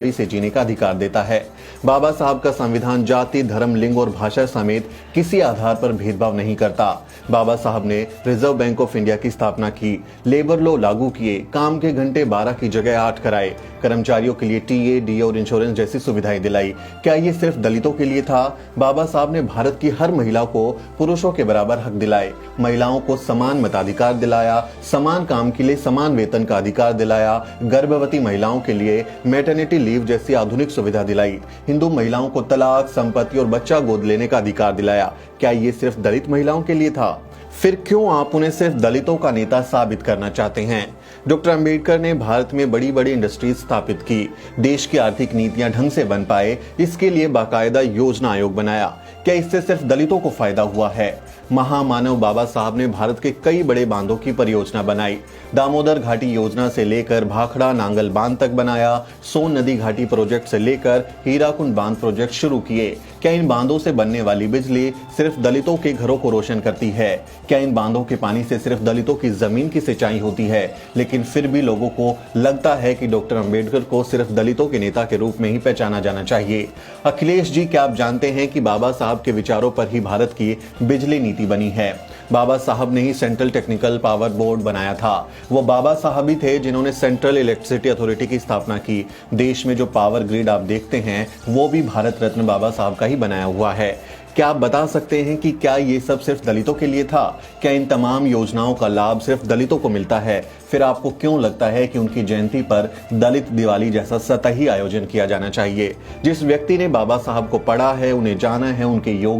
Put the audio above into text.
से जीने का अधिकार देता है। बाबा साहब का संविधान जाति, धर्म, लिंग और भाषा समेत किसी आधार पर भेदभाव नहीं करता। बाबा साहब ने रिजर्व बैंक ऑफ इंडिया की स्थापना की, लेबर लॉ लागू किए, काम के घंटे 12 की जगह 8 कराए, कर्मचारियों के लिए टीए, डी और इंश्योरेंस जैसी सुविधाएं दिलाई। क्या ये सिर्फ दलितों के लिए था? बाबा साहब ने भारत की हर महिला को पुरुषों के बराबर हक दिलाए, महिलाओं को समान मताधिकार दिलाया, समान काम के लिए समान वेतन का अधिकार दिलाया, गर्भवती महिलाओं के लिए मैटरनिटी लीव जैसी आधुनिक सुविधा दिलाई, हिंदू महिलाओं को तलाक, संपत्ति और बच्चा गोद लेने का अधिकार दिलाया। क्या ये सिर्फ दलित महिलाओं के लिए था? फिर क्यों आप उन्हें सिर्फ दलितों का नेता साबित करना चाहते हैं? डॉक्टर अंबेडकर ने भारत में बड़ी बड़ी इंडस्ट्रीज स्थापित की, देश की आर्थिक नीतियां ढंग से बन पाए, इसके लिए बाकायदा योजना आयोग बनाया। क्या इससे सिर्फ दलितों को फायदा हुआ है? महामानव बाबा साहब ने भारत के कई बड़े बांधों की परियोजना बनाई, दामोदर घाटी योजना से लेकर भाखड़ा नांगल बांध तक बनाया, सोन नदी घाटी प्रोजेक्ट से लेकर हीराकुंड बांध प्रोजेक्ट शुरू किए। क्या इन बांधों से बनने वाली बिजली सिर्फ दलितों के घरों को रोशन करती है? क्या इन बांधों के पानी से सिर्फ दलितों की जमीन की सिंचाई होती है? लेकिन फिर भी लोगों को लगता है कि डॉक्टर अंबेडकर को सिर्फ दलितों के नेता के रूप में ही पहचाना जाना चाहिए। अखिलेश जी, क्या आप जानते हैं कि बाबा साहब के विचारों पर ही भारत की बिजली नीति बनी है? बाबा साहब ने ही सेंट्रल टेक्निकल पावर बोर्ड बनाया था। वो बाबा साहब ही थे जिन्होंने सेंट्रल इलेक्ट्रिसिटी अथॉरिटी की स्थापना की। देश में जो पावर ग्रिड आप देखते हैं वो भी भारत रत्न बाबा साहब का ही बनाया हुआ है। क्या आप बता सकते हैं कि क्या ये सब सिर्फ दलितों के लिए था? क्या इन तमाम योजनाओं का लाभ सिर्फ दलितों को मिलता है? फिर आपको क्यों लगता है कि उनकी जयंती पर दलित दिवाली जैसा सतही आयोजन किया जाना चाहिए? जिस व्यक्ति ने बाबा साहब को पढ़ा है, उन्हें जाना है, उनके योग